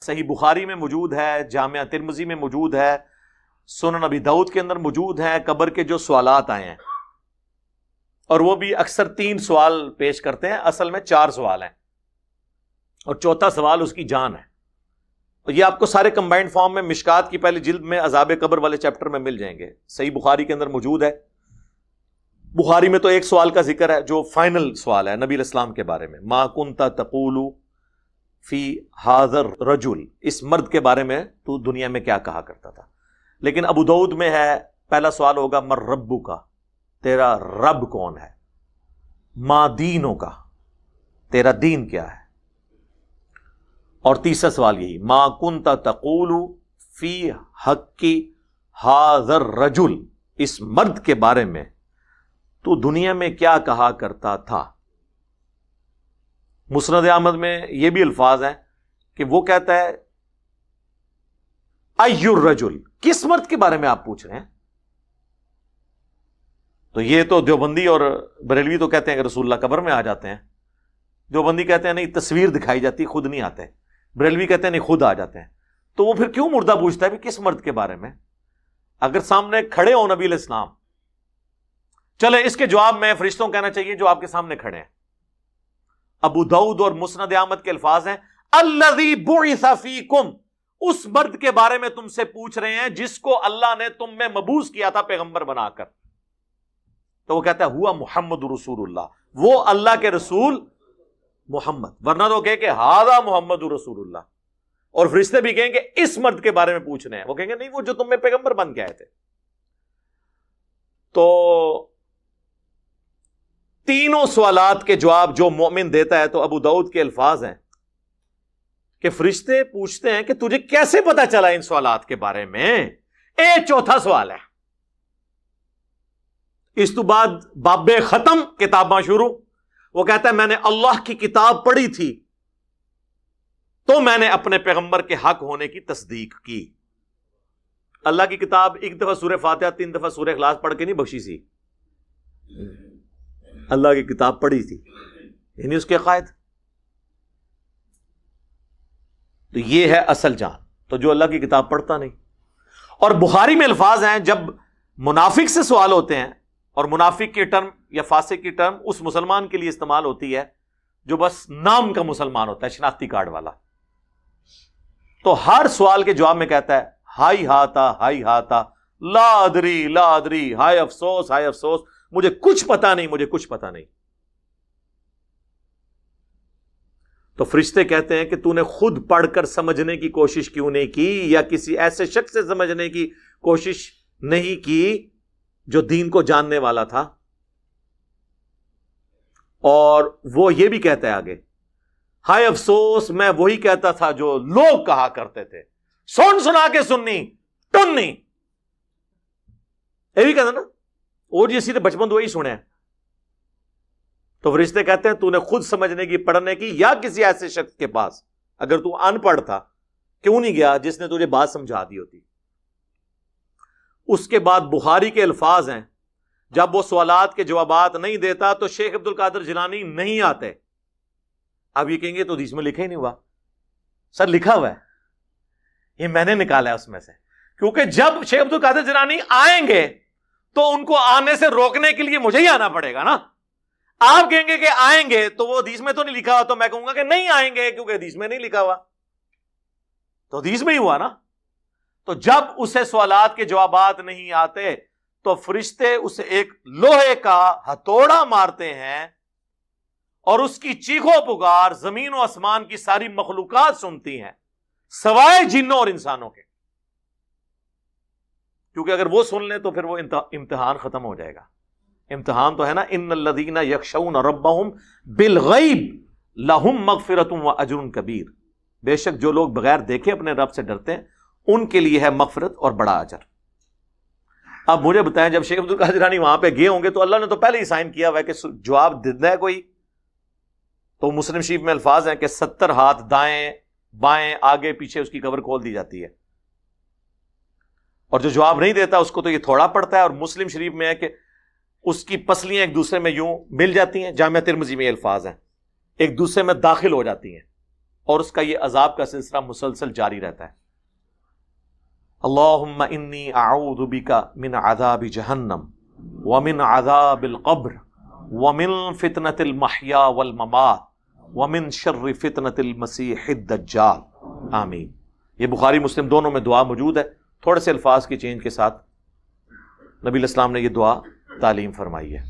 صحیح بخاری میں موجود ہے، جامعہ ترمذی میں موجود ہے، سنن ابی داؤد کے اندر موجود ہیں قبر کے جو سوالات آئے ہیں، اور وہ بھی اکثر 3 سوال پیش کرتے ہیں، اصل میں 4 سوال ہیں، اور چوتھا سوال اس کی جان ہے. اور یہ آپ کو سارے کمبائنڈ فارم میں مشکات کی پہلی جلد میں عذاب قبر والے چیپٹر میں مل جائیں گے. صحیح بخاری کے اندر موجود ہے. بخاری میں تو ایک سوال کا ذکر ہے جو فائنل سوال ہے نبی علیہ السلام کے بارے میں، ما کنت تقول فی ھذا الرجل، اس مرد کے بارے میں تو دنیا میں کیا کہا کرتا تھا. لیکن ابو داؤد میں ہے، پہلا سوال ہوگا من ربک، تیرا رب کون ہے، ما دینک، تیرا دین کیا ہے، اور تیسرا سوال یہی ما کنت تقول فی حق ھذا الرجل، اس مرد کے بارے میں تو دنیا میں کیا کہا کرتا تھا. مسند احمد میں یہ بھی الفاظ ہیں کہ وہ کہتا ہے ای الرجل، کس مرد کے بارے میں آپ پوچھ رہے ہیں. تو یہ تو دیوبندی اور بریلوی تو کہتے ہیں کہ رسول اللہ قبر میں آ جاتے ہیں، دیوبندی کہتے ہیں نہیں تصویر دکھائی جاتی خود نہیں آتے، بریلوی کہتے ہیں نہیں خود آ جاتے ہیں. تو وہ پھر کیوں مردہ پوچھتا ہے کس مرد کے بارے میں، اگر سامنے کھڑے ہو نبی علیہ السلام. چلے اس کے جواب میں فرشتوں کہنا چاہیے جو آپ کے سامنے کھڑے ہیں. ابو داؤد اور مسند احمد کے الفاظ ہیں الذی بعث فیکم، اس مرد کے بارے میں تم سے پوچھ رہے ہیں جس کو اللہ نے تم میں مبعوث کیا تھا پیغمبر بنا کر. تو وہ کہتا ہے ہوا محمد رسول اللہ، وہ اللہ کے رسول محمد، ورنہ تو کہ ھذا محمد رسول اللہ. اور فرشتے بھی کہیں کہ اس مرد کے بارے میں پوچھ رہے ہیں، وہ کہیں گے نہیں وہ جو تم میں پیغمبر بن کے آئے تھے. تو تینوں سوالات کے جواب جو مومن دیتا ہے، تو ابو داؤد کے الفاظ ہیں کہ فرشتے پوچھتے ہیں کہ تجھے کیسے پتا چلا ان سوالات کے بارے میں. چوتھا سوال ہے. اس تو بعد باب ختم کتاباں شروع. وہ کہتا ہے میں نے اللہ کی کتاب پڑھی تھی تو میں نے اپنے پیغمبر کے حق ہونے کی تصدیق کی. اللہ کی کتاب ایک دفعہ سورہ فاتحہ 3 دفعہ سورہ اخلاص پڑھ کے نہیں بخشی سی، اللہ کی کتاب پڑھی تھی، یعنی اس کے قائد. تو یہ ہے اصل جان. تو جو اللہ کی کتاب پڑھتا نہیں. اور بخاری میں الفاظ ہیں جب منافق سے سوال ہوتے ہیں، اور منافق کی ٹرم یا فاسق کی ٹرم اس مسلمان کے لیے استعمال ہوتی ہے جو بس نام کا مسلمان ہوتا ہے، شناختی کارڈ والا. تو ہر سوال کے جواب میں کہتا ہے ہائی ہاتا لا ادری، ہائے افسوس، مجھے کچھ پتا نہیں. تو فرشتے کہتے ہیں کہ تو نے خود پڑھ کر سمجھنے کی کوشش کیوں نہیں کی، یا کسی ایسے شخص سے سمجھنے کی کوشش نہیں کی جو دین کو جاننے والا تھا. اور وہ یہ بھی کہتا ہے آگے ہائے افسوس، میں وہی کہتا تھا جو لوگ کہا کرتے تھے، سنا کے سننی ٹننی، یہ بھی کہتا نا، اور یہ سیدھے بچپن تو وہی سنے. تو فرشتے کہتے ہیں تو نے خود سمجھنے کی، پڑھنے کی، یا کسی ایسے شخص کے پاس، اگر تو ان پڑھ تھا کیوں نہیں گیا جس نے تجھے بات سمجھا دی ہوتی. اس کے بعد بخاری کے الفاظ ہیں جب وہ سوالات کے جوابات نہیں دیتا تو شیخ عبد القادر جیلانی نہیں آتے. اب یہ کہیں گے تو حدیث میں لکھا ہی نہیں ہوا. سر لکھا ہوا ہے، یہ میں نے نکالا ہے اس میں سے، کیونکہ جب شیخ عبد القادر جیلانی آئیں گے تو ان کو آنے سے روکنے کے لیے مجھے ہی آنا پڑے گا نا. آپ کہیں گے کہ آئیں گے تو وہ حدیث میں تو نہیں لکھا ہوا، تو میں کہوں گا کہ نہیں آئیں گے کیونکہ حدیث میں نہیں لکھا ہوا. تو حدیث میں ہی ہوا نا. تو جب اسے سوالات کے جوابات نہیں آتے تو فرشتے اسے ایک لوہے کا ہتھوڑا مارتے ہیں، اور اس کی چیخو پکار زمین و آسمان کی ساری مخلوقات سنتی ہیں سوائے جنوں اور انسانوں کے. کیونکہ اگر وہ سن لیں تو پھر وہ امتحان ختم ہو جائے گا. امتحان تو ہے نا ان الذین یخشون ربہم بالغیب لہم مغفرۃ واجر کبیر، بے شک جو لوگ بغیر دیکھے اپنے رب سے ڈرتے ہیں ان کے لیے ہے مغفرت اور بڑا اجر. اب مجھے بتائیں جب شیخ عبد القادر جیلانی وہاں پہ گئے ہوں گے تو اللہ نے تو پہلے ہی سائن کیا ہوا ہے کہ جواب دینا ہے کوئی. تو مسلم شریف میں الفاظ ہیں کہ 70 ہاتھ دائیں بائیں آگے پیچھے اس کی قبر کھول دی جاتی ہے، اور جو جواب نہیں دیتا اس کو تو یہ تھوڑا پڑتا ہے. اور مسلم شریف میں ہے کہ اس کی پسلیاں ایک دوسرے میں یوں مل جاتی ہیں، جامعہ ترمذی میں الفاظ ہیں، ایک دوسرے میں داخل ہو جاتی ہیں اور اس کا یہ عذاب کا سلسلہ مسلسل جاری رہتا ہے. اللہم انی اعوذ بک من عذاب جہنم ومن عذاب القبر ومن فتنة المحیا والممات ومن شر فتنة المسیح الدجال. آمین. یہ بخاری مسلم دونوں میں دعا موجود ہے. تھوڑے سے الفاظ کی چینج کے ساتھ نبی الاسلام نے یہ دعا تعلیم فرمائی ہے.